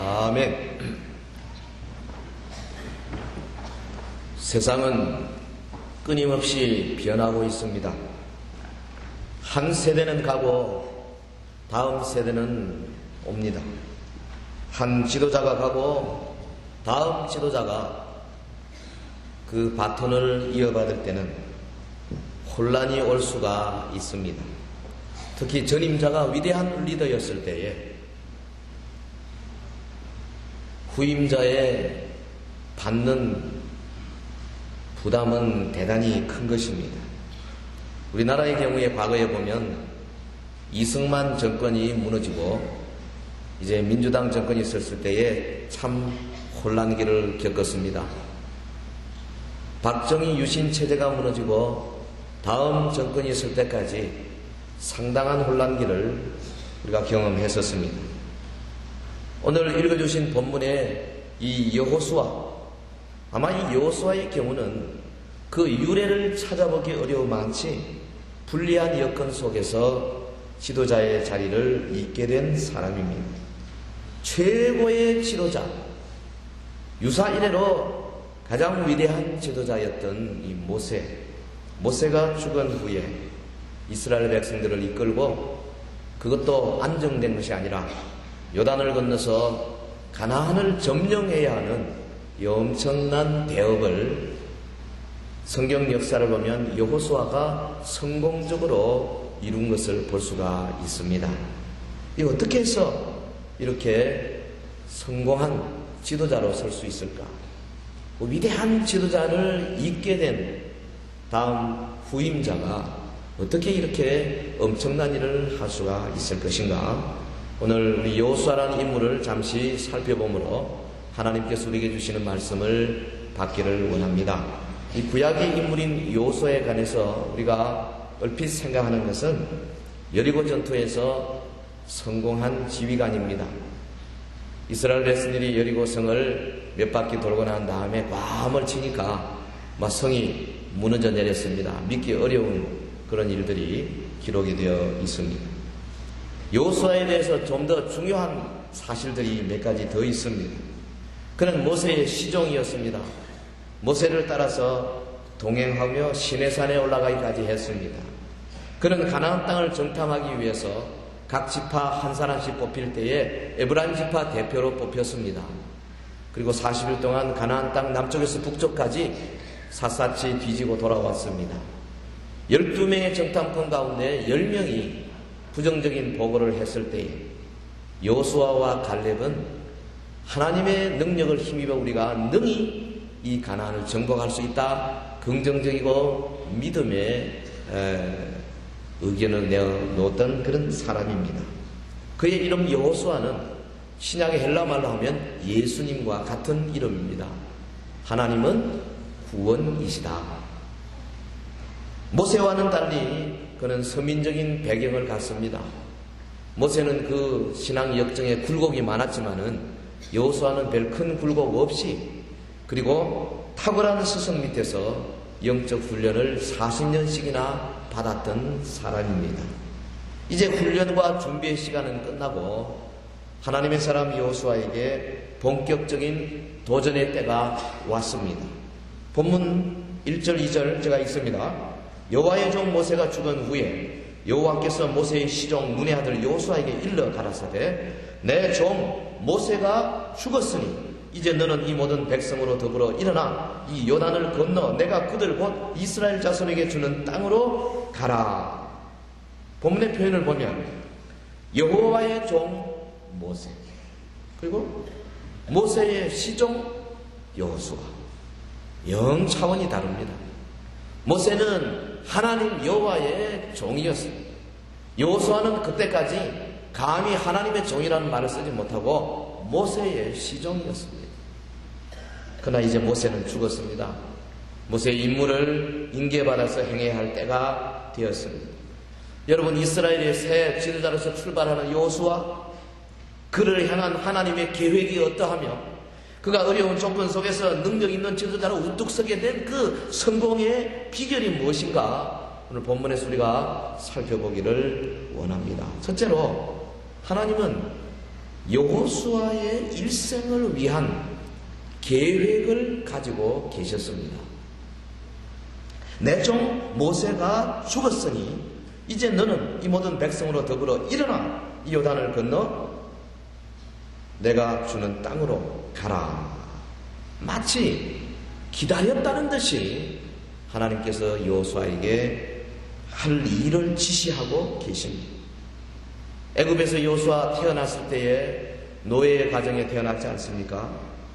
아멘. 세상은 끊임없이 변하고 있습니다. 한 세대는 가고 다음 세대는 옵니다. 한 지도자가 가고 다음 지도자가 그 바톤을 이어받을 때는 혼란이 올 수가 있습니다. 특히 전임자가 위대한 리더였을 때에 후임자의 받는 부담은 대단히 큰 것입니다. 우리나라의 경우에 과거에 보면 이승만 정권이 무너지고 이제 민주당 정권이 있었을 때에 참 혼란기를 겪었습니다. 박정희 유신 체제가 무너지고 다음 정권이 있을 때까지 상당한 혼란기를 우리가 경험했었습니다. 오늘 읽어주신 본문의 이 여호수아, 아마 이 여호수아의 경우는 그 유래를 찾아보기 어려우만치 불리한 여건 속에서 지도자의 자리를 잇게 된 사람입니다. 최고의 지도자, 유사 이래로 가장 위대한 지도자였던 이 모세가 죽은 후에 이스라엘 백성들을 이끌고 그것도 안정된 것이 아니라 요단을 건너서 가나안을 점령해야 하는 이 엄청난 대업을 성경 역사를 보면 여호수아가 성공적으로 이룬 것을 볼 수가 있습니다. 이 어떻게 해서 이렇게 성공한 지도자로 설 수 있을까? 위대한 지도자를 잇게 된 다음 후임자가 어떻게 이렇게 엄청난 일을 할 수가 있을 것인가? 오늘 우리 여호수아라는 인물을 잠시 살펴보므로 하나님께서 우리에게 주시는 말씀을 받기를 원합니다. 이 구약의 인물인 여호수아에 관해서 우리가 얼핏 생각하는 것은 여리고 전투에서 성공한 지휘관입니다. 이스라엘 백성들이 여리고 성을 몇 바퀴 돌고 난 다음에 꽝을 치니까 막 성이 무너져 내렸습니다. 믿기 어려운 그런 일들이 기록이 되어 있습니다. 여호수아에 대해서 좀 더 중요한 사실들이 몇 가지 더 있습니다. 그는 모세의 시종이었습니다. 모세를 따라서 동행하며 시내산에 올라가기까지 했습니다. 그는 가나안 땅을 정탐하기 위해서 각 지파 한 사람씩 뽑힐 때에 에브라임 지파 대표로 뽑혔습니다. 그리고 40일 동안 가나안 땅 남쪽에서 북쪽까지 샅샅이 뒤지고 돌아왔습니다. 12명의 정탐꾼 가운데 10명이 부정적인 보고를 했을 때에 여호수아와 갈렙은 하나님의 능력을 힘입어 우리가 능히 이 가나안을 정복할 수 있다, 긍정적이고 믿음의 의견을 내어놓았던 그런 사람입니다. 그의 이름 여호수아는 신약의 헬라말로 하면 예수님과 같은 이름입니다. 하나님은 구원이시다. 모세와는 달리 그는 서민적인 배경을 갖습니다. 모세는 그 신앙 역정에 굴곡이 많았지만은 여호수아는 별 큰 굴곡 없이 그리고 탁월한 스승 밑에서 영적 훈련을 40년씩이나 받았던 사람입니다. 이제 훈련과 준비의 시간은 끝나고 하나님의 사람 여호수아에게 본격적인 도전의 때가 왔습니다. 본문 1절 2절 제가 읽습니다. 여호와의 종 모세가 죽은 후에 여호와께서 모세의 시종 눈의 아들 여호수아에게 일러 가라사대 내 종 모세가 죽었으니 이제 너는 이 모든 백성으로 더불어 일어나 이 요단을 건너 내가 그들 곧 이스라엘 자손에게 주는 땅으로 가라. 본문의 표현을 보면 여호와의 종 모세 그리고 모세의 시종 여호수아 영 차원이 다릅니다. 모세는 하나님 여호와의 종이었습니다. 여호수아는 그때까지 감히 하나님의 종이라는 말을 쓰지 못하고 모세의 시종이었습니다. 그러나 이제 모세는 죽었습니다. 모세의 임무를 인계받아서 행해야 할 때가 되었습니다. 여러분, 이스라엘의 새 지도자로서 출발하는 여호수아, 그를 향한 하나님의 계획이 어떠하며 그가 어려운 조건 속에서 능력 있는 지도자로 우뚝 서게 된 그 성공의 비결이 무엇인가 오늘 본문에서 우리가 살펴보기를 원합니다. 첫째로 하나님은 여호수아의 일생을 위한 계획을 가지고 계셨습니다. 내 종 모세가 죽었으니 이제 너는 이 모든 백성으로 더불어 일어나 이 요단을 건너 내가 주는 땅으로 가라. 마치 기다렸다는 듯이 하나님께서 여호수아에게 할 일을 지시하고 계십니다. 애굽에서 여호수아 태어났을 때에 노예의 가정에 태어났지 않습니까?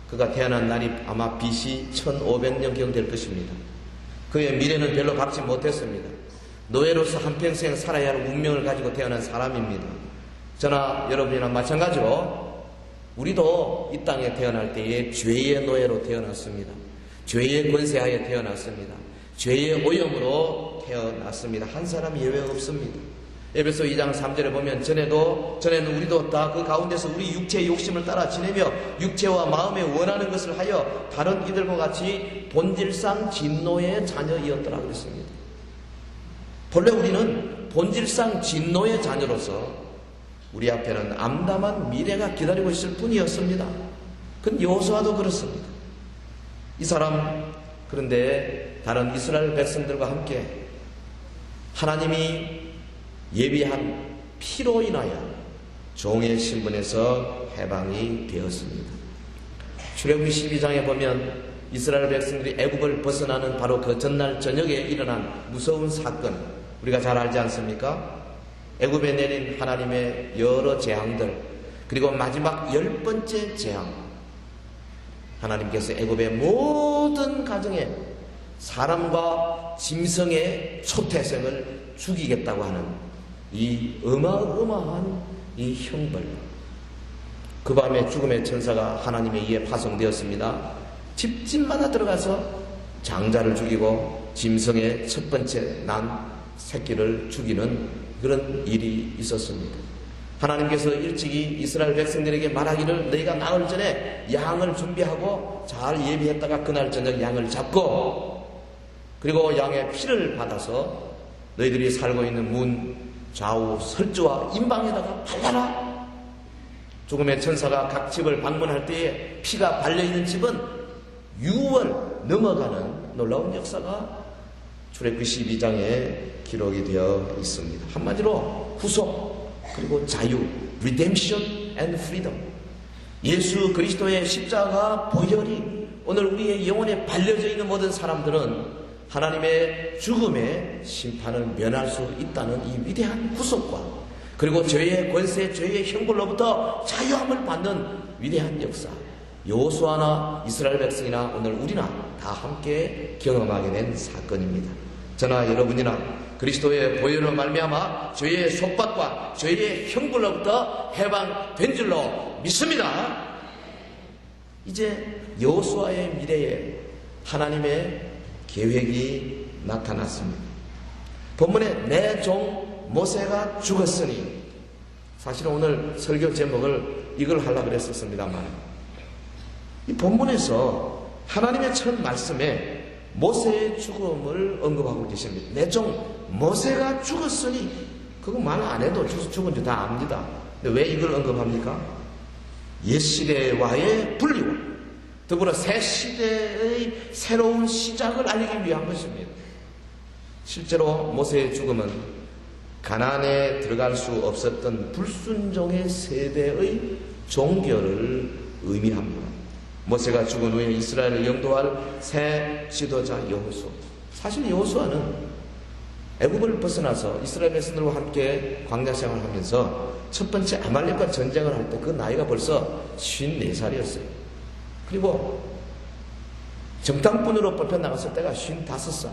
그가 태어난 날이 아마 BC 1500년경 될 것입니다. 그의 미래는 별로 밝지 못했습니다. 노예로서 한평생 살아야 할 운명을 가지고 태어난 사람입니다. 저나 여러분이나 마찬가지로 우리도 이 땅에 태어날 때에 죄의 노예로 태어났습니다. 죄의 권세하에 태어났습니다. 죄의 오염으로 태어났습니다. 한 사람 예외 없습니다. 에베소 2장 3절에 보면 전에는 우리도 다 그 가운데서 우리 육체의 욕심을 따라 지내며 육체와 마음에 원하는 것을 하여 다른 이들과 같이 본질상 진노의 자녀이었더라 그랬습니다. 본래 우리는 본질상 진노의 자녀로서 우리 앞에는 암담한 미래가 기다리고 있을 뿐이었습니다. 그건 여호수아도 그렇습니다. 이 사람 그런데 다른 이스라엘 백성들과 함께 하나님이 예비한 피로 인하여 종의 신분에서 해방이 되었습니다. 출애굽기 12장에 보면 이스라엘 백성들이 애굽을 벗어나는 바로 그 전날 저녁에 일어난 무서운 사건 우리가 잘 알지 않습니까? 애굽에 내린 하나님의 여러 재앙들 그리고 마지막 10번째 재앙 하나님께서 애굽의 모든 가정에 사람과 짐승의 초태생을 죽이겠다고 하는 이 어마어마한 이 형벌 그 밤에 죽음의 천사가 하나님에 의해 파송되었습니다. 집집마다 들어가서 장자를 죽이고 짐승의 첫 번째 난 새끼를 죽이는 그런 일이 있었습니다. 하나님께서 일찍이 이스라엘 백성들에게 말하기를 너희가 나흘 전에 양을 준비하고 잘 예비했다가 그날 저녁 양을 잡고 그리고 양의 피를 받아서 너희들이 살고 있는 문 좌우 설주와 임방에다가 발라라. 죽음의 천사가 각 집을 방문할 때에 피가 발려있는 집은 6월 넘어가는 놀라운 역사가 출애굽기 12장에 기록이 되어 있습니다. 한마디로 구속 그리고 자유, redemption and freedom. 예수 그리스도의 십자가 보혈이 오늘 우리의 영혼에 발려져 있는 모든 사람들은 하나님의 죽음의 심판을 면할 수 있다는 이 위대한 구속과 그리고 죄의 권세, 죄의 형벌로부터 자유함을 받는 위대한 역사. 여호수아나 이스라엘 백성이나 오늘 우리나 다 함께 경험하게 된 사건입니다. 저나 여러분이나 그리스도의 보혈로 말미암아 죄의 속박과 죄의 형벌로부터 해방된 줄로 믿습니다. 이제 여호수아의 미래에 하나님의 계획이 나타났습니다. 본문에 내 종 모세가 죽었으니 사실은 오늘 설교 제목을 이걸 하려고 그랬었습니다만 이 본문에서 하나님의 첫 말씀에 모세의 죽음을 언급하고 계십니다. 내 종 모세가 죽었으니 그거 말 안 해도 죽은 줄 다 압니다. 근데 왜 이걸 언급합니까? 옛시대와의 분리와 더불어 새 시대의 새로운 시작을 알리기 위한 것입니다. 실제로 모세의 죽음은 가나안에 들어갈 수 없었던 불순종의 세대의 종결을 의미합니다. 모세가 죽은 후에 이스라엘을 영도할 새 지도자 여호수아. 사실 여호수아는 애굽을 벗어나서 이스라엘 백성들과 함께 광야 생활을 하면서 첫 번째 아말렉과 전쟁을 할 때 그 나이가 벌써 54살이었어요. 그리고 정탐꾼으로 뽑혀 나갔을 때가 55살.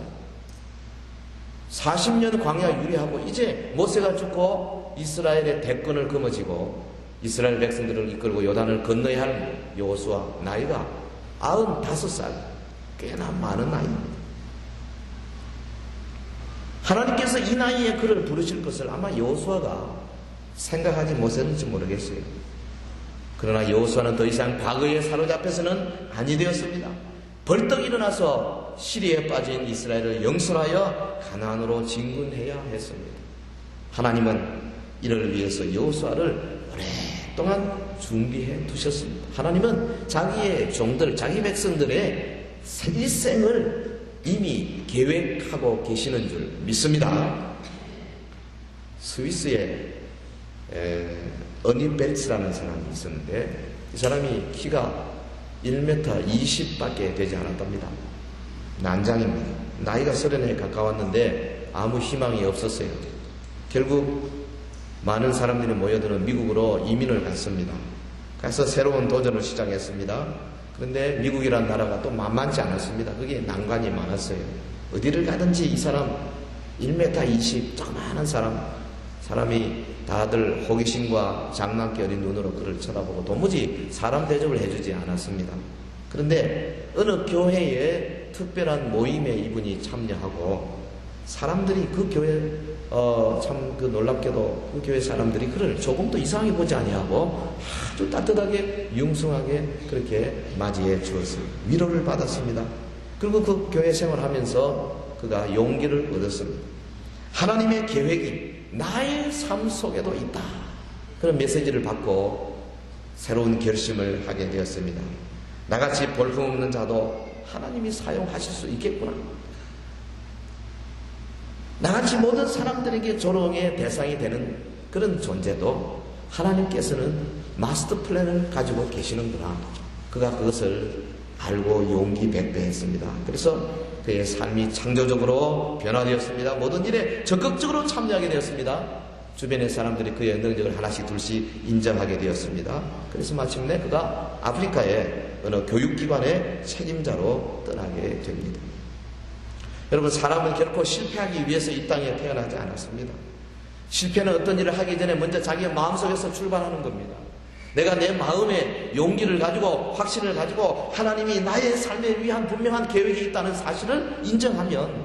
40년 광야 유리하고 이제 모세가 죽고 이스라엘의 대권을 거머쥐고 이스라엘 백성들을 이끌고 요단을 건너야 할 여호수아 나이가 95살. 꽤나 많은 나이입니다. 하나님께서 이 나이에 그를 부르실 것을 아마 여호수아가 생각하지 못했는지 모르겠어요. 그러나 여호수아는 더 이상 과거에 사로잡혀서는 아니 되었습니다. 벌떡 일어나서 시리에 빠진 이스라엘을 영선하여 가나안으로 진군해야 했습니다. 하나님은 이를 위해서 여호수아를 오래 오랫동안 준비해 두셨습니다. 하나님은 자기의 종들, 자기 백성들의 일생을 이미 계획하고 계시는 줄 믿습니다. 스위스에 어니벨츠라는 사람이 있었는데 이 사람이 키가 1m 20밖에 되지 않았답니다. 난장입니다. 나이가 30에 가까웠는데 아무 희망이 없었어요. 결국 많은 사람들이 모여드는 미국으로 이민을 갔습니다. 가서 새로운 도전을 시작했습니다. 그런데 미국이란 나라가 또 만만치 않았습니다. 그게 난관이 많았어요. 어디를 가든지 이 사람 1m 20 조그마한 사람이 다들 호기심과 장난기 어린 눈으로 그를 쳐다보고 도무지 사람 대접을 해주지 않았습니다. 그런데 어느 교회에 특별한 모임에 이분이 참여하고 사람들이 그 교회 참 그 놀랍게도 그 교회 사람들이 그를 조금도 이상하게 보지 아니하고 아주 따뜻하게 융숭하게 그렇게 맞이해 주었어요. 위로를 받았습니다. 그리고 그 교회 생활하면서 그가 용기를 얻었습니다. 하나님의 계획이 나의 삶 속에도 있다. 그런 메시지를 받고 새로운 결심을 하게 되었습니다. 나같이 볼품없는 자도 하나님이 사용하실 수 있겠구나. 나같이 모든 사람들에게 조롱의 대상이 되는 그런 존재도 하나님께서는 마스터 플랜을 가지고 계시는구나. 그가 그것을 알고 용기 백배했습니다. 그래서 그의 삶이 창조적으로 변화되었습니다. 모든 일에 적극적으로 참여하게 되었습니다. 주변의 사람들이 그의 능력을 하나씩 둘씩 인정하게 되었습니다. 그래서 마침내 그가 아프리카의 어느 교육기관의 책임자로 떠나게 됩니다. 여러분, 사람은 결코 실패하기 위해서 이 땅에 태어나지 않았습니다. 실패는 어떤 일을 하기 전에 먼저 자기의 마음속에서 출발하는 겁니다. 내가 내 마음에 용기를 가지고 확신을 가지고 하나님이 나의 삶에 위한 분명한 계획이 있다는 사실을 인정하면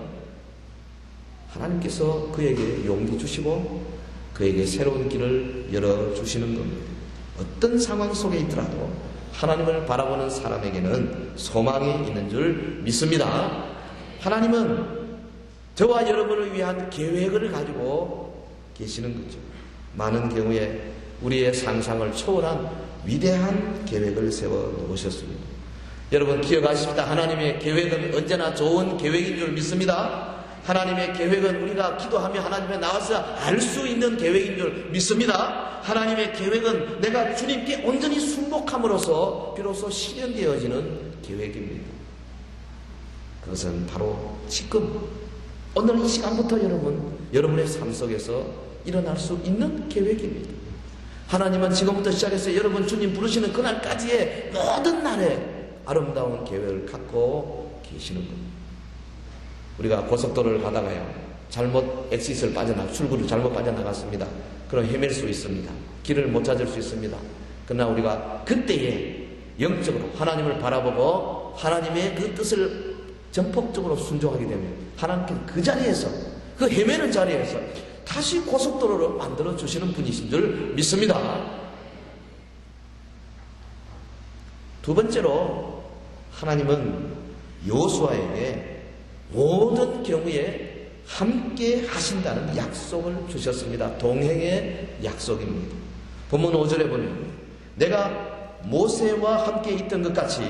하나님께서 그에게 용기 주시고 그에게 새로운 길을 열어주시는 겁니다. 어떤 상황 속에 있더라도 하나님을 바라보는 사람에게는 소망이 있는 줄 믿습니다. 하나님은 저와 여러분을 위한 계획을 가지고 계시는 거죠. 많은 경우에 우리의 상상을 초월한 위대한 계획을 세워 놓으셨습니다. 여러분 기억하십시다. 하나님의 계획은 언제나 좋은 계획인 줄 믿습니다. 하나님의 계획은 우리가 기도하며 하나님에 나와서 알 수 있는 계획인 줄 믿습니다. 하나님의 계획은 내가 주님께 온전히 순복함으로써 비로소 실현되어지는 계획입니다. 그것은 바로 지금 오늘 이 시간부터 여러분의 삶 속에서 일어날 수 있는 계획입니다. 하나님은 지금부터 시작해서 여러분 주님 부르시는 그날까지의 모든 날에 아름다운 계획을 갖고 계시는 겁니다. 우리가 고속도로를 가다가요, 잘못 엑싯을 출구를 잘못 빠져나갔습니다. 그럼 헤맬 수 있습니다. 길을 못 찾을 수 있습니다. 그러나 우리가 그때에 영적으로 하나님을 바라보고 하나님의 그 뜻을 전폭적으로 순종하게 되면 하나님께서 그 자리에서, 그 헤매는 자리에서 다시 고속도로를 만들어 주시는 분이신 줄 믿습니다. 두 번째로 하나님은 여호수아에게 모든 경우에 함께 하신다는 약속을 주셨습니다. 동행의 약속입니다. 본문 5절에 보면 내가 모세와 함께 있던 것 같이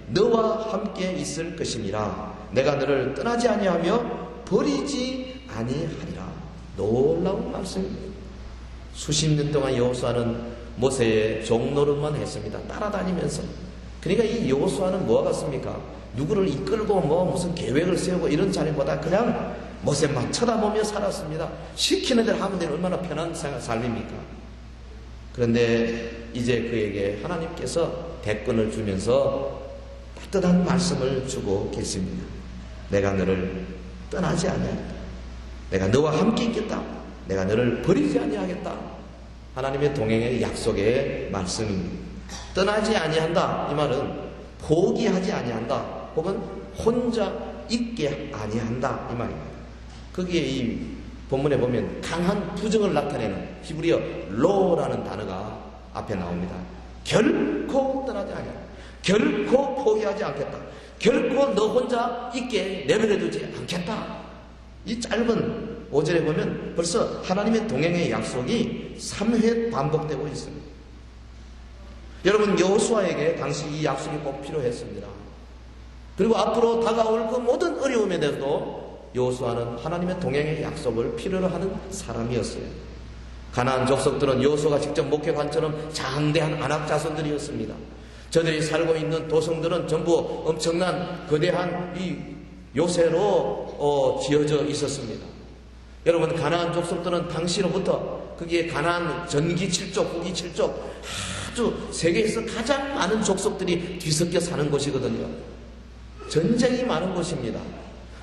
너와 함께 있을 것이니라. 내가 너를 떠나지 아니하며 버리지 아니하리라. 놀라운 말씀입니다. 수십 년 동안 여호수아는 모세의 종노릇만 했습니다. 따라다니면서. 그러니까 이 여호수아는 뭐가 같습니까? 누구를 이끌고 무슨 계획을 세우고 이런 자리보다 그냥 모세만 쳐다보며 살았습니다. 시키는 대로 하면 되는 얼마나 편한 삶입니까? 그런데 이제 그에게 하나님께서 대권을 주면서 따뜻한 말씀을 주고 계십니다. 내가 너를 떠나지 아니하겠다. 내가 너와 함께 있겠다. 내가 너를 버리지 아니하겠다. 하나님의 동행의 약속의 말씀입니다. 떠나지 아니한다. 이 말은 포기하지 아니한다. 혹은 혼자 있게 아니한다. 이 말입니다. 거기에 이 본문에 보면 강한 부정을 나타내는 히브리어 로라는 단어가 앞에 나옵니다. 결코 떠나지 아니한다. 결코 포기하지 않겠다. 결코 너 혼자 있게 내버려두지 않겠다. 이 짧은 5절에 보면 벌써 하나님의 동행의 약속이 3회 반복되고 있습니다. 여러분, 여호수아에게 당시 이 약속이 꼭 필요했습니다. 그리고 앞으로 다가올 그 모든 어려움에 대해서도 여호수아는 하나님의 동행의 약속을 필요로 하는 사람이었어요. 가나안 족속들은 여호수아가 직접 목회관처럼 장대한 안악 자손들이었습니다. 저들이 살고 있는 도성들은 전부 엄청난 거대한 이 요새로 지어져 있었습니다. 여러분, 가나안 족속들은 당시로부터 거기에 가나안 전기 7족, 후기 7족, 아주 세계에서 가장 많은 족속들이 뒤섞여 사는 곳이거든요. 전쟁이 많은 곳입니다.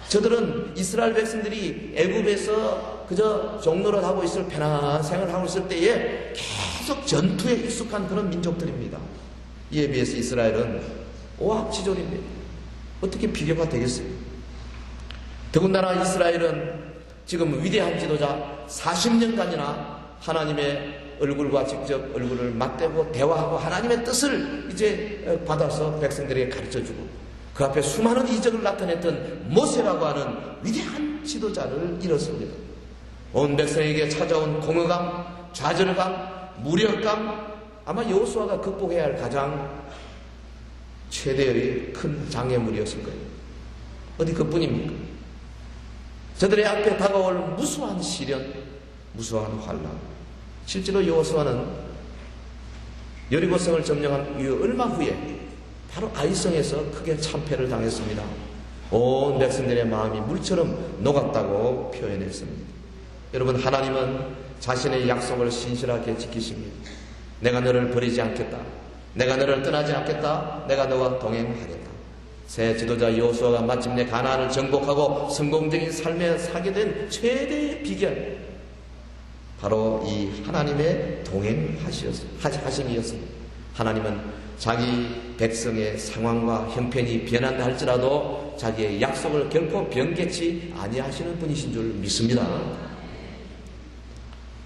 저들은 이스라엘 백성들이 애굽에서 그저 종노릇 하고 있을 편안한 생활을 하고 있을 때에 계속 전투에 익숙한 그런 민족들입니다. 이에 비해서 이스라엘은 오합지졸입니다. 어떻게 비교가 되겠어요? 더군다나 이스라엘은 지금 위대한 지도자 40년간이나 하나님의 얼굴과 직접 얼굴을 맞대고 대화하고 하나님의 뜻을 이제 받아서 백성들에게 가르쳐주고 그 앞에 수많은 이적을 나타냈던 모세라고 하는 위대한 지도자를 잃었습니다. 온 백성에게 찾아온 공허감, 좌절감, 무력감, 아마 여호수아가 극복해야 할 가장 최대의 큰 장애물이었을 거예요. 어디 그뿐입니까? 저들의 앞에 다가올 무수한 시련, 무수한 환난. 실제로 여호수아는 여리고성을 점령한 이후 얼마 후에 바로 아이성에서 크게 참패를 당했습니다. 온 백성들의 마음이 물처럼 녹았다고 표현했습니다. 여러분, 하나님은 자신의 약속을 신실하게 지키십니다. 내가 너를 버리지 않겠다. 내가 너를 떠나지 않겠다. 내가 너와 동행하겠다. 새 지도자 여호수아가 마침내 가나안을 정복하고 성공적인 삶에 살게 된 최대의 비결, 바로 이 하나님의 동행하심이었습니다. 하나님은 자기 백성의 상황과 형편이 변한다 할지라도 자기의 약속을 결코 변개치 아니하시는 분이신 줄 믿습니다.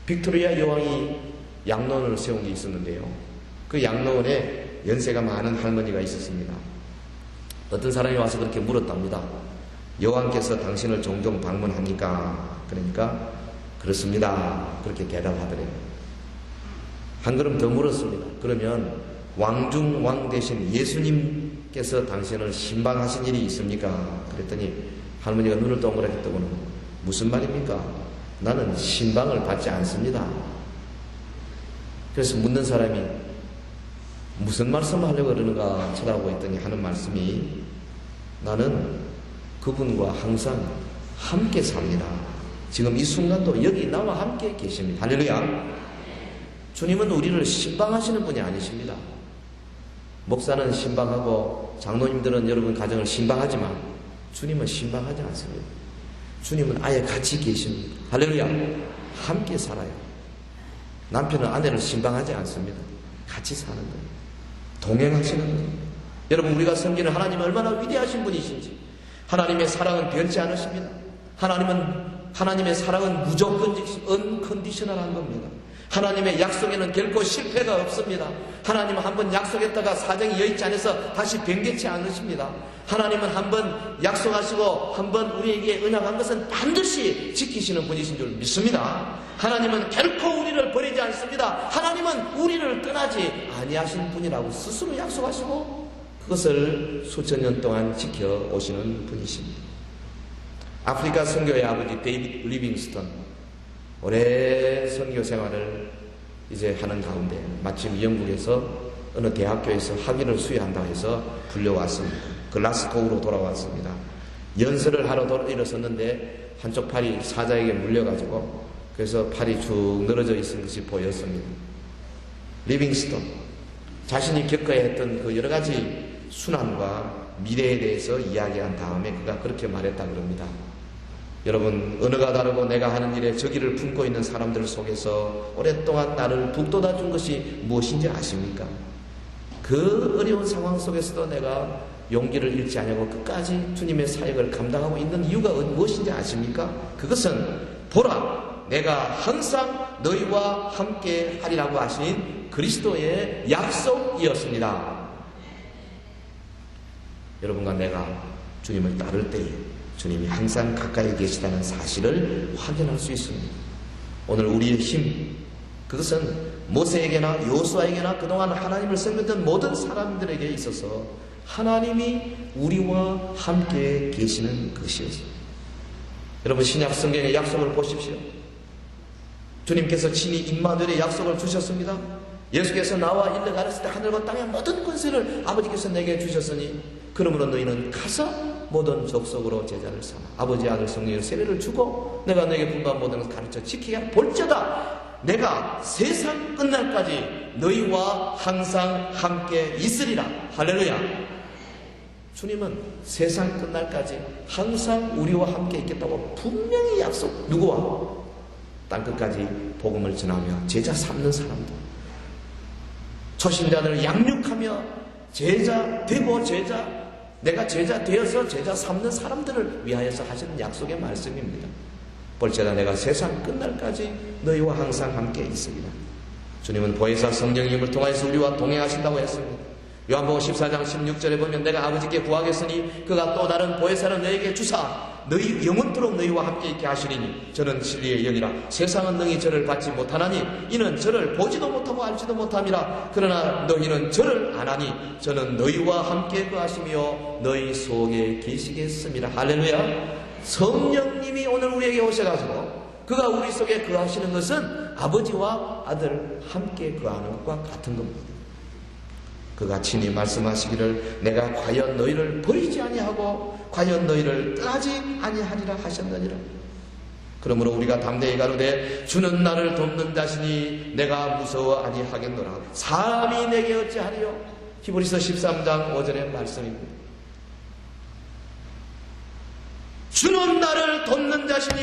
빅토리아 여왕이 양로원을 세운 게 있었는데요. 그 양로원에 연세가 많은 할머니가 있었습니다. 어떤 사람이 와서 그렇게 물었답니다. 여왕께서 당신을 종종 방문합니까? 그러니까 그렇습니다. 그렇게 대답하더래요. 한 걸음 더 물었습니다. 그러면 왕중왕 대신 예수님께서 당신을 신방하신 일이 있습니까? 그랬더니 할머니가 눈을 동그랗게 뜨고는 무슨 말입니까? 나는 신방을 받지 않습니다. 그래서 묻는 사람이 무슨 말씀을 하려고 그러는가 쳐다보고 있더니 하는 말씀이 나는 그분과 항상 함께 삽니다. 지금 이 순간도 여기 나와 함께 계십니다. 할렐루야. 주님은 우리를 신방하시는 분이 아니십니다. 목사는 신방하고 장로님들은 여러분 가정을 신방하지만 주님은 신방하지 않습니다. 주님은 아예 같이 계십니다. 할렐루야. 함께 살아요. 남편은 아내를 신방하지 않습니다. 같이 사는 거예요. 동행하시는 거예요. 여러분, 우리가 섬기는 하나님은 얼마나 위대하신 분이신지. 하나님의 사랑은 변치 않으십니다. 하나님의 사랑은 무조건 언컨디셔널한 겁니다. 하나님의 약속에는 결코 실패가 없습니다. 하나님은 한번 약속했다가 사정이 여의치 않아서 다시 변개치 않으십니다. 하나님은 한번 약속하시고 한번 우리에게 언약한 것은 반드시 지키시는 분이신 줄 믿습니다. 하나님은 결코 우리를 버리지 않습니다. 하나님은 우리를 떠나지 아니하신 분이라고 스스로 약속하시고 그것을 수천 년 동안 지켜오시는 분이십니다. 아프리카 선교의 아버지 데이비드 리빙스턴, 오랜 선교 생활을 이제 하는 가운데 마침 영국에서 어느 대학교에서 학위를 수여한다고 해서 불려왔습니다. 글라스고우로 돌아왔습니다. 연설을 하러 일어섰는데 한쪽 팔이 사자에게 물려가지고 그래서 팔이 쭉 늘어져 있는 것이 보였습니다. 리빙스턴 자신이 겪어야 했던 그 여러 가지 순환과 미래에 대해서 이야기한 다음에 그가 그렇게 말했다 그럽니다. 여러분, 언어가 다르고 내가 하는 일에 적의를 품고 있는 사람들 속에서 오랫동안 나를 북돋아 준 것이 무엇인지 아십니까? 그 어려운 상황 속에서도 내가 용기를 잃지 않고 끝까지 주님의 사역을 감당하고 있는 이유가 무엇인지 아십니까? 그것은 보라, 내가 항상 너희와 함께 하리라고 하신 그리스도의 약속이었습니다. 여러분과 내가 주님을 따를 때에 주님이 항상 가까이 계시다는 사실을 확인할 수 있습니다. 오늘 우리의 힘, 그것은 모세에게나 여호수아에게나 그동안 하나님을 섬겼던 모든 사람들에게 있어서 하나님이 우리와 함께 계시는 것이었습니다. 여러분, 신약 성경의 약속을 보십시오. 주님께서 친히 임마누엘의 약속을 주셨습니다. 예수께서 나와 일러 가르칠 때 하늘과 땅의 모든 권세를 아버지께서 내게 주셨으니 그러므로 너희는 가서 모든 족속으로 제자를 삼아 아버지, 아들, 성령의 세례를 주고 내가 너에게 분부한 모든 것을 가르쳐 지키게 하라. 볼지어다 내가 세상 끝날까지 너희와 항상 함께 있으리라. 할렐루야. 주님은 세상 끝날까지 항상 우리와 함께 있겠다고 분명히 약속. 누구와? 땅끝까지 복음을 전하며 제자 삼는 사람들, 초신자들을 양육하며 제자 되고 내가 제자 되어서 제자 삼는 사람들을 위하여서 하시는 약속의 말씀입니다. 볼지어다 내가 세상 끝날까지 너희와 항상 함께 있으리라. 주님은 보혜사 성령의 힘을 통하여서 우리와 동행하신다고 했습니다. 요한복음 14장 16절에 보면 내가 아버지께 구하겠으니 그가 또 다른 보혜사를 너에게 주사 너희 영원토록 너희와 함께 있게 하시리니 저는 진리의 영이라. 세상은 능히 저를 받지 못하나니 이는 저를 보지도 못하고 알지도 못함이라. 그러나 너희는 저를 아나니 저는 너희와 함께 거하시며 너희 속에 계시겠습니다. 할렐루야. 성령님이 오늘 우리에게 오셔가지고 그가 우리 속에 거하시는 것은 아버지와 아들 함께 거하는 것과 같은 겁니다. 그가 친히 말씀하시기를 내가 과연 너희를 버리지 아니하고 과연 너희를 떠나지 아니하리라 하셨느니라. 그러므로 우리가 담대히 가로되 주는 나를 돕는 자시니 내가 무서워 아니하겠노라. 사람이 내게 어찌하리요. 히브리서 13장 5절의 말씀입니다. 주는 나를 돕는 자시니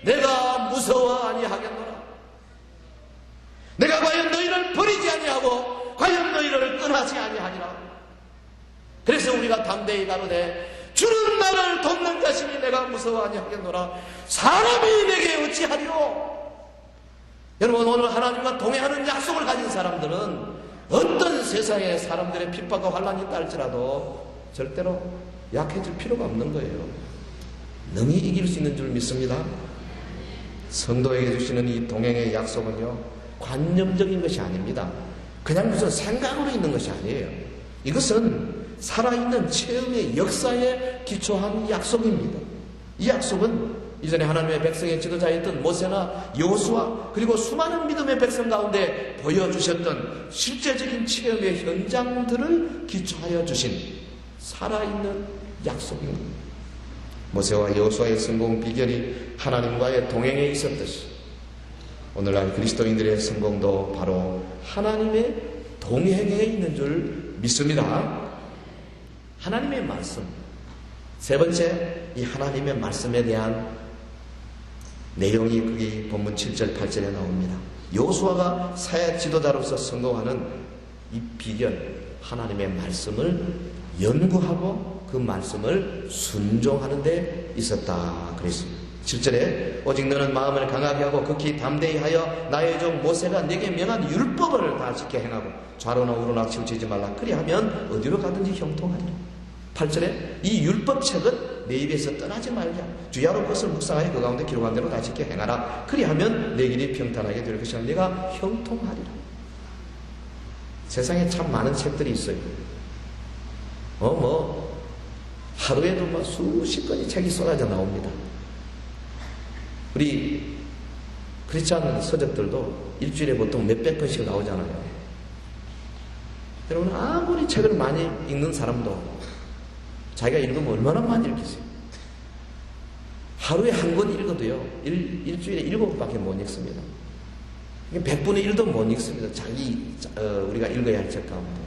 내가 무서워 아니하겠노라. 내가 과연 너희를 버리지 아니하고 과연 너희를 떠나지 아니하리라. 그래서 우리가 담대히 가로되 주는 나를 돕는 자시니 내가 무서워 아니하겠노라. 사람이 내게 어찌하리요. 여러분, 오늘 하나님과 동행하는 약속을 가진 사람들은 어떤 세상에 사람들의 핍박과 환난이 있다 할지라도 절대로 약해질 필요가 없는 거예요. 능히 이길 수 있는 줄 믿습니다. 성도에게 주시는 이 동행의 약속은요, 관념적인 것이 아닙니다. 그냥 무슨 생각으로 있는 것이 아니에요. 이것은 살아있는 체험의 역사에 기초한 약속입니다. 이 약속은 이전에 하나님의 백성의 지도자였던 모세나 여호수아 그리고 수많은 믿음의 백성 가운데 보여주셨던 실제적인 체험의 현장들을 기초하여 주신 살아있는 약속입니다. 모세와 여호수아의 성공 비결이 하나님과의 동행에 있었듯이 오늘날 그리스도인들의 성공도 바로 하나님의 동행에 있는 줄 믿습니다. 하나님의 말씀. 세 번째, 이 하나님의 말씀에 대한 내용이 거기 본문 7절 8절에 나옵니다. 여호수아가 사회 지도자로서 성공하는 이 비결, 하나님의 말씀을 연구하고 그 말씀을 순종하는 데 있었다 그랬습니다. 7절에 오직 너는 마음을 강하게 하고 극히 담대히 하여 나의 종 모세가 내게 명한 율법을 다 지켜 행하고 좌로나 우로나 치우치지 말라. 그리하면 어디로 가든지 형통하리라. 8절에 이 율법책은 내 입에서 떠나지 말자. 주야로 그것을 묵상하여 그 가운데 기록한 대로 다 지켜 행하라. 그리하면 내 길이 평탄하게 될 것이라. 내가 형통하리라. 세상에 참 많은 책들이 있어요. 하루에도 수십 건의 책이 쏟아져 나옵니다. 우리 크리스찬 서적들도 일주일에 보통 몇백 건씩 나오잖아요. 여러분, 아무리 책을 많이 읽는 사람도 자기가 읽으면 얼마나 많이 읽겠어요? 하루에 한 권 읽어도요, 일주일에 7번밖에 못 읽습니다. 100분의 1도 못 읽습니다. 우리가 읽어야 할 책 가운데.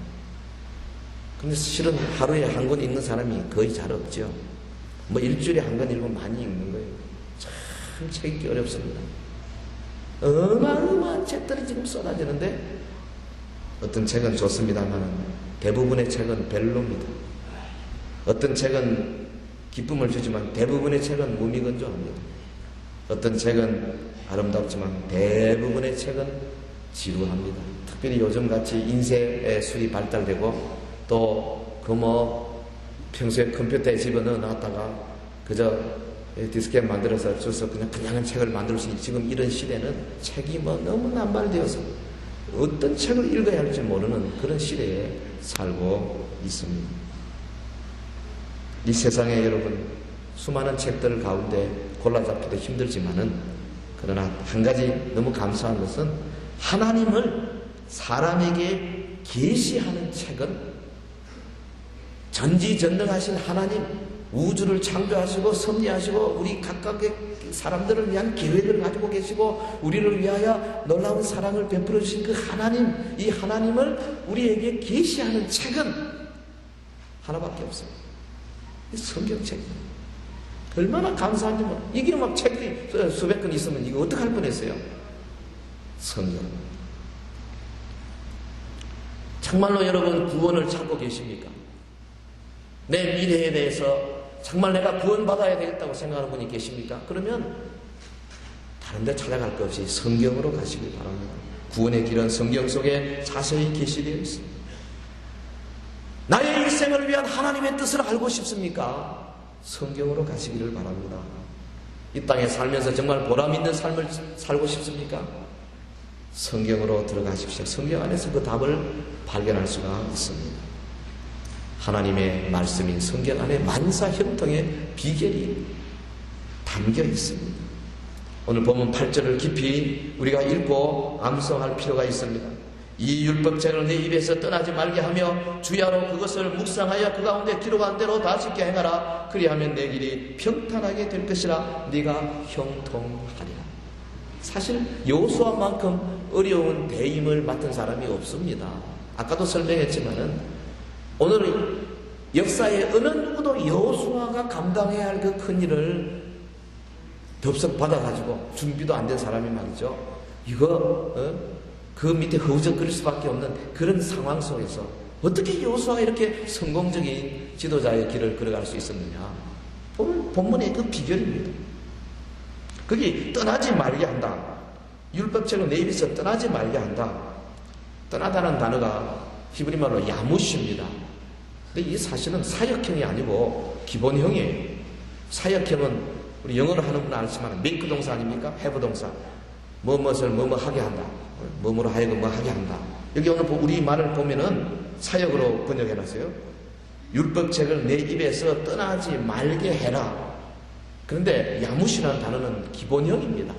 근데 실은 하루에 한 권 읽는 사람이 거의 잘 없죠. 일주일에 한 권 읽으면 많이 읽는 거예요. 참 책 읽기 어렵습니다. 어마어마한 책들이 지금 쏟아지는데 어떤 책은 좋습니다만 대부분의 책은 별로입니다. 어떤 책은 기쁨을 주지만 대부분의 책은 무미건조합니다. 어떤 책은 아름답지만 대부분의 책은 지루합니다. 특별히 요즘같이 인쇄의 술이 발달되고 또 평소에 컴퓨터에 집어넣어 놨다가 그저 디스켓 만들어서 줘서 그냥 책을 만들 수 있는 지금 이런 시대는 책이 너무 남발되어서 어떤 책을 읽어야 할지 모르는 그런 시대에 살고 있습니다. 이 세상에 여러분 수많은 책들 가운데 골라잡기도 힘들지만은 그러나 한 가지 너무 감사한 것은 하나님을 사람에게 계시하는 책은 전지전능하신 하나님, 우주를 창조하시고 섭리하시고 우리 각각의 사람들을 위한 계획을 가지고 계시고 우리를 위하여 놀라운 사랑을 베풀어 주신 그 하나님, 이 하나님을 우리에게 계시하는 책은 하나밖에 없어요. 성경책입니다. 얼마나 감사한지 몰라. 이게 막 책이 수백 권 있으면 이거 어떡할 뻔했어요. 성경. 정말로 여러분 구원을 찾고 계십니까? 내 미래에 대해서 정말 내가 구원받아야 되겠다고 생각하는 분이 계십니까? 그러면 다른 데 찾아갈 것 없이 성경으로 가시길 바랍니다. 구원의 길은 성경 속에 자세히 게시되어 있습니다. 나의 일생을 위한 하나님의 뜻을 알고 싶습니까? 성경으로 가시기를 바랍니다. 이 땅에 살면서 정말 보람 있는 삶을 살고 싶습니까? 성경으로 들어가십시오. 성경 안에서 그 답을 발견할 수가 있습니다. 하나님의 말씀인 성경 안에 만사 형통의 비결이 담겨 있습니다. 오늘 본문 8절을 깊이 우리가 읽고 암송할 필요가 있습니다. 이 율법책을 내 입에서 떠나지 말게 하며 주야로 그것을 묵상하여 그 가운데 기록한 대로 다 지켜 행하라. 그리하면 내 길이 평탄하게 될 것이라. 네가 형통하리라. 사실 여호수아만큼 어려운 대임을 맡은 사람이 없습니다. 아까도 설명했지만은 오늘 역사에 어느 누구도 여호수아가 감당해야 할 그 큰 일을 덥석 받아가지고 준비도 안 된 사람이 말이죠. 이거 그 밑에 허우적거릴 수밖에 없는 그런 상황 속에서 어떻게 여호수아가 이렇게 성공적인 지도자의 길을 걸어갈 수 있었느냐. 본문의 그 비결입니다. 거기 떠나지 말게 한다. 율법책은 내 입에서 떠나지 말게 한다. 떠나다는 단어가 히브리 말로 야무시입니다. 근데 이 사실은 사역형이 아니고 기본형이에요. 사역형은 우리 영어로 하는 분은 알지만 make 동사 아닙니까? have 동사. 무엇을 뭐뭐 하게 한다. 뭐뭐로 하여금 뭐 하게 한다. 여기 오늘 우리 말을 보면은 사역으로 번역해놨어요. 율법책을 내 입에서 떠나지 말게 해라. 그런데 야무시라는 단어는 기본형입니다.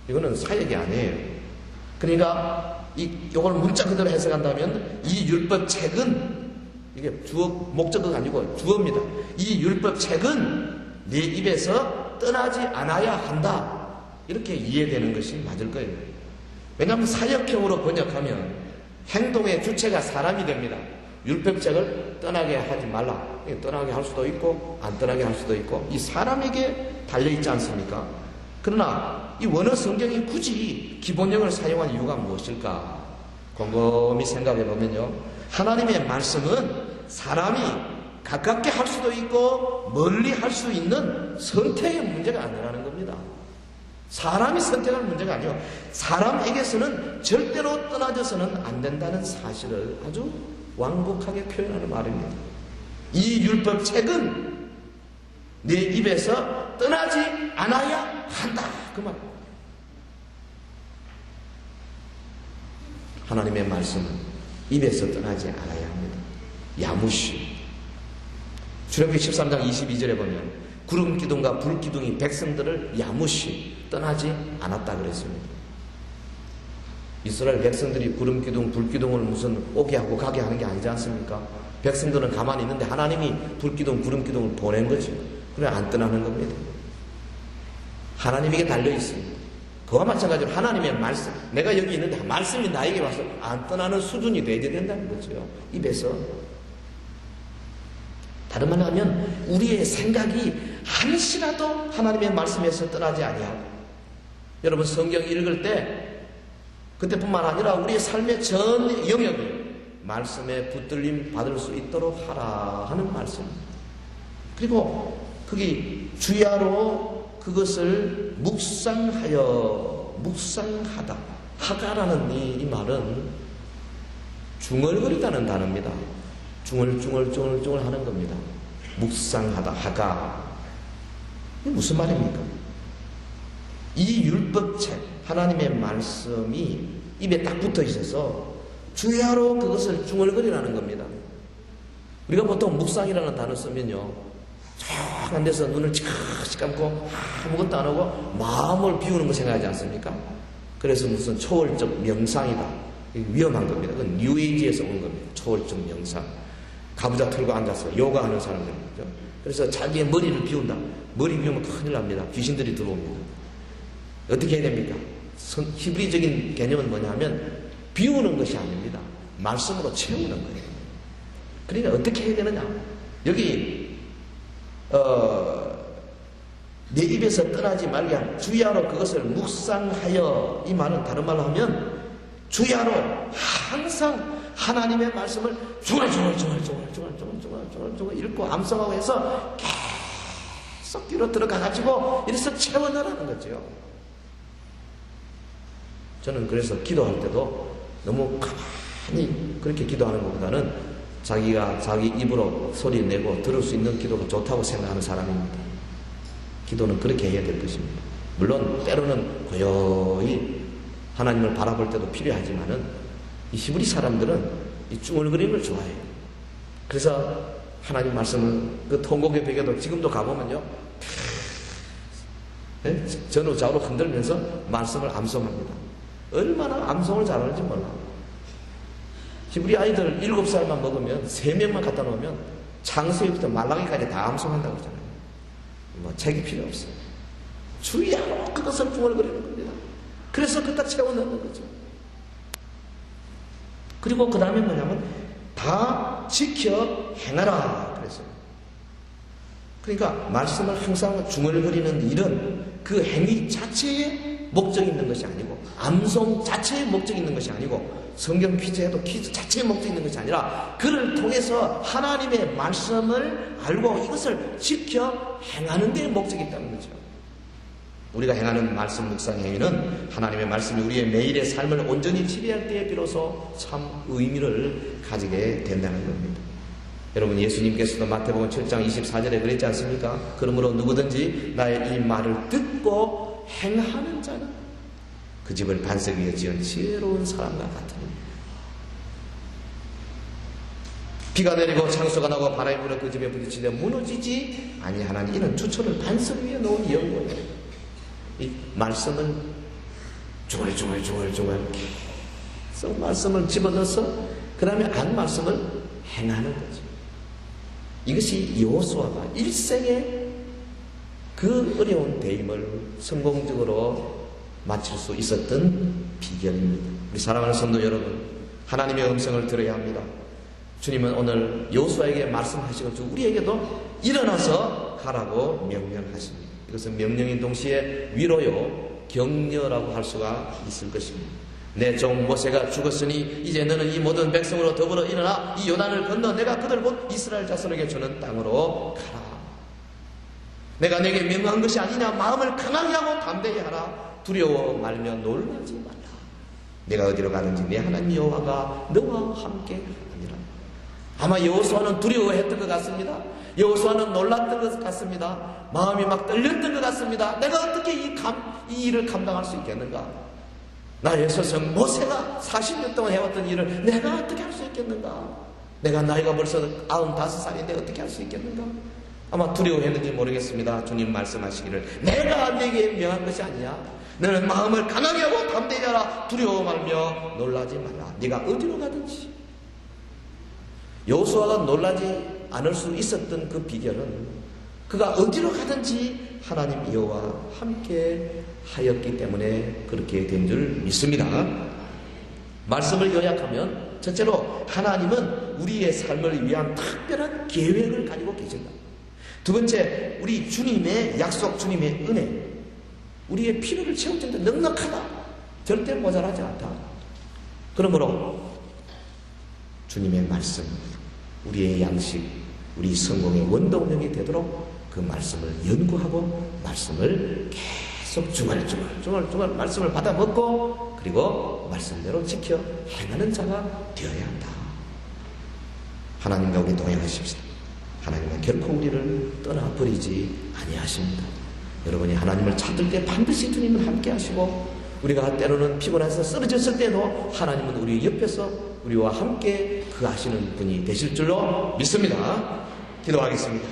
이거는 사역이 아니에요. 그러니까 이걸 문자 그대로 해석한다면 이 율법책은 이게 주어 목적어가 아니고 주어입니다. 이 율법책은 내 입에서 떠나지 않아야 한다. 이렇게 이해되는 것이 맞을 거예요. 왜냐하면 사역형으로 번역하면 행동의 주체가 사람이 됩니다. 율법책을 떠나게 하지 말라. 떠나게 할 수도 있고 안 떠나게 할 수도 있고 이 사람에게 달려있지 않습니까? 그러나 이 원어 성경이 굳이 기본형을 사용한 이유가 무엇일까? 곰곰이 생각해 보면요, 하나님의 말씀은 사람이 가깝게 할 수도 있고 멀리 할 수 있는 선택의 문제가 아니라는 겁니다. 사람이 선택할 문제가 아니요, 사람에게서는 절대로 떠나져서는 안 된다는 사실을 아주 완곡하게 표현하는 말입니다. 이 율법책은 내 입에서 떠나지 않아야 한다. 그 말. 하나님의 말씀은 입에서 떠나지 않아야 합니다. 야무시. 출애굽기 13장 22절에 보면 구름 기둥과 불 기둥이 백성들을 야무시 떠나지 않았다 그랬습니다. 이스라엘 백성들이 구름 기둥, 불 기둥을 무슨 오게 하고 가게 하는 게 아니지 않습니까? 백성들은 가만히 있는데 하나님이 불 기둥, 구름 기둥을 보낸 거죠. 그래 안 떠나는 겁니다. 하나님에게 달려 있습니다. 그와 마찬가지로 하나님의 말씀, 내가 여기 있는데 말씀이 나에게 와서 안 떠나는 수준이 돼야 된다는 거죠. 입에서. 다른 말로 하면 우리의 생각이 한시라도 하나님의 말씀에서 떠나지 아니하고, 여러분 성경 읽을 때 그때뿐만 아니라 우리의 삶의 전 영역을 말씀에 붙들림 받을 수 있도록 하라 하는 말씀입니다. 그리고 거기 주야로 그것을 묵상하다. 하가라는 이 말은 중얼거리다는 단어입니다. 중얼중얼 하는 겁니다. 묵상하다, 하가. 이게 무슨 말입니까? 이 율법책, 하나님의 말씀이 입에 딱 붙어 있어서 주야로 그것을 중얼거리라는 겁니다. 우리가 보통 묵상이라는 단어 쓰면요, 조용한 데서 눈을 찌그시 감고 아무것도 안 하고 마음을 비우는 거 생각하지 않습니까? 그래서 무슨 초월적 명상이다, 위험한 겁니다. 그건 뉴에이지에서 온 겁니다. 초월적 명상. 가부좌 털고 앉아서 요가하는 사람들이죠. 그래서 자기의 머리를 비운다. 머리 비우면 큰일 납니다. 귀신들이 들어옵니다. 어떻게 해야 됩니까? 히브리적인 개념은 뭐냐면 비우는 것이 아닙니다. 말씀으로 채우는 거예요. 그러니까 어떻게 해야 되느냐? 여기 내 입에서 떠나지 말게 하는 주야로 그것을 묵상하여, 이 말은 다른 말로 하면 주야로 항상 하나님의 말씀을 중얼중얼 읽고 암송하고 해서 계속 뒤로 들어가가지고 이래서 채워넣으라는 거죠. 저는 그래서 기도할 때도 너무 가만히 그렇게 기도하는 것보다는 자기가 자기 입으로 소리 내고 들을 수 있는 기도가 좋다고 생각하는 사람입니다. 기도는 그렇게 해야 될 것입니다. 물론 때로는 고요히 하나님을 바라볼 때도 필요하지만은 이 히브리 사람들은 이 중얼거리는 걸 좋아해요. 그래서 하나님 말씀을 그 통곡의 베개도 지금도 가보면요, 전후 좌우로 흔들면서 말씀을 암송합니다. 얼마나 암송을 잘하는지 몰라. 히브리 아이들 7살만 먹으면 3명만 갖다 놓으면 창세기부터 말라기까지 다 암송한다고 그러잖아요. 뭐 책이 필요 없어요. 주야로 그것을 중얼거리는 겁니다. 그래서 그딱 채워 넣는 거죠. 그리고 그 다음에 뭐냐면 다 지켜 행하라 그랬어요. 그러니까 말씀을 항상 중얼거리는 일은 그 행위 자체에 목적이 있는 것이 아니고, 암송 자체에 목적이 있는 것이 아니고, 성경 퀴즈에도 퀴즈 자체에 목적이 있는 것이 아니라 그를 통해서 하나님의 말씀을 알고 이것을 지켜 행하는 데 목적이 있다는 거죠. 우리가 행하는 말씀 묵상 행위는 하나님의 말씀이 우리의 매일의 삶을 온전히 지배할 때에 비로소 참 의미를 가지게 된다는 겁니다. 여러분, 예수님께서도 마태복음 7장 24절에 그랬지 않습니까? 그러므로 누구든지 나의 이 말을 듣고 행하는 자는 그 집을 반석 위에 지은 지혜로운 사람과 같으니, 비가 내리고 창수가 나고 바람이 불어 그 집에 부딪히되 무너지지 아니하나니 이는 주초를 반석 위에 놓은 연고예요. 이 말씀을 중얼중얼 계속 말씀을 집어넣어서 그 다음에 안 말씀을 행하는 거죠. 이것이 여호수아가 일생에 그 어려운 대임을 성공적으로 마칠 수 있었던 비결입니다. 우리 사랑하는 성도 여러분, 하나님의 음성을 들어야 합니다. 주님은 오늘 여호수아에게 말씀하시고 우리에게도 일어나서 가라고 명령하십니다. 이것은 명령인 동시에 위로요, 격려라고 할 수가 있을 것입니다. 내 종 모세가 죽었으니 이제 너는 이 모든 백성으로 더불어 일어나 이 요단을 건너 내가 그들 곧 이스라엘 자손에게 주는 땅으로 가라. 내가 내게 명한 것이 아니냐. 마음을 강하게 하고 담대히 하라. 두려워 말며 놀라지 말라. 내가 어디로 가든지 내 하나님 여호와가 너와 함께 하니라. 아마 여호수아는 두려워했던 것 같습니다. 여호수아는 놀랐던 것 같습니다. 마음이 막 떨렸던 것 같습니다. 내가 어떻게 이 일을 감당할 수 있겠는가? 나의 스승 모세가 40년 동안 해왔던 일을 내가 어떻게 할 수 있겠는가? 내가 나이가 벌써 95살인데 어떻게 할 수 있겠는가? 아마 두려워했는지 모르겠습니다. 주님 말씀하시기를 내가 네게 명한 것이 아니야. 너는 마음을 강하게 하고 담대히 하라. 두려워 말며 놀라지 말라. 네가 어디로 가든지. 여호수아가 놀라지 않을 수 있었던 그 비결은 그가 어디로 가든지 하나님 여호와 함께 하였기 때문에 그렇게 된 줄 믿습니다. 말씀을 요약하면 첫째로 하나님은 우리의 삶을 위한 특별한 계획을 가지고 계신다. 두 번째, 우리 주님의 약속, 주님의 은혜, 우리의 필요를 채울 텐데 넉넉하다. 절대 모자라지 않다. 그러므로 주님의 말씀, 우리의 양식, 우리 성공의 원동력이 되도록 그 말씀을 연구하고 말씀을 계속 중얼중얼 말씀을 받아 먹고 그리고 말씀대로 지켜 행하는 자가 되어야 한다. 하나님과 우리 동행하십시오. 하나님은 결코 우리를 떠나버리지 아니하십니다. 여러분이 하나님을 찾을 때 반드시 주님은 함께 하시고, 우리가 때로는 피곤해서 쓰러졌을 때도 하나님은 우리 옆에서 우리와 함께 그 하시는 분이 되실 줄로 믿습니다. 기도하겠습니다.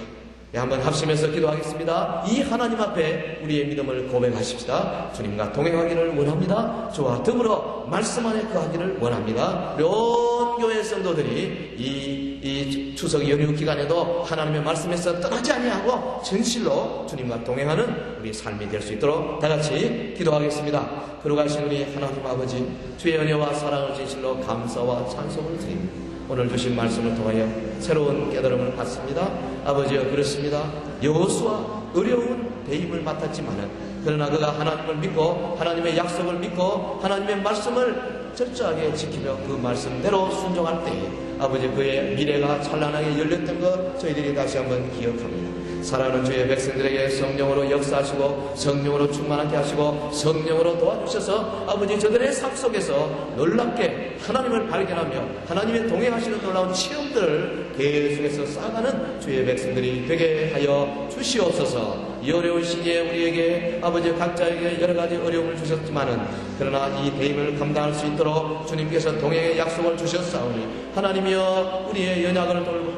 네, 한번 합심해서 기도하겠습니다. 이 하나님 앞에 우리의 믿음을 고백하십시다. 주님과 동행하기를 원합니다. 저와 더불어 말씀 안에 거하기를 원합니다. 온 교회 성도들이 이 추석 연휴 기간에도 하나님의 말씀에서 떠나지 아니하고 진실로 주님과 동행하는 우리 삶이 될 수 있도록 다 같이 기도하겠습니다. 그러가신 우리 하나님 아버지, 주의 은혜와 사랑을 진실로 감사와 찬송을 드립니다. 오늘 주신 말씀을 통하여 새로운 깨달음을 받습니다. 아버지여, 그렇습니다. 여호수아 어려운 배임을 맡았지만은, 그러나 그가 하나님을 믿고 하나님의 약속을 믿고 하나님의 말씀을 철저하게 지키며 그 말씀대로 순종할 때에 아버지 그의 미래가 찬란하게 열렸던 것 저희들이 다시 한번 기억합니다. 사랑하는 주의 백성들에게 성령으로 역사하시고 성령으로 충만하게 하시고 성령으로 도와주셔서 아버지 저들의 삶 속에서 놀랍게 하나님을 발견하며 하나님의 동행하시는 놀라운 체험들을 계속해서 쌓아가는 주의 백성들이 되게 하여 주시옵소서. 이 어려운 시기에 우리에게 아버지 각자에게 여러 가지 어려움을 주셨지만은, 그러나 이 대임을 감당할 수 있도록 주님께서 동행의 약속을 주셨사오니 하나님이여 우리의 연약을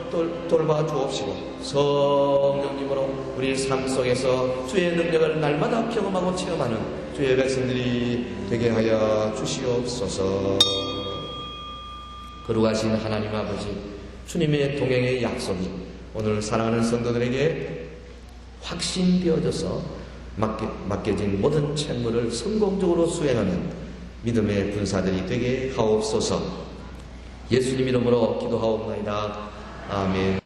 돌봐 주옵시고 성령님으로 우리 삶 속에서 주의 능력을 날마다 경험하고 체험하는 주의 백성들이 되게 하여 주시옵소서. 거룩하신 하나님 아버지, 주님의 동행의 약속이 오늘 사랑하는 성도들에게 확신되어져서 맡겨진 모든 책무를 성공적으로 수행하는 믿음의 군사들이 되게 하옵소서. 예수님 이름으로 기도하옵나이다. 아멘.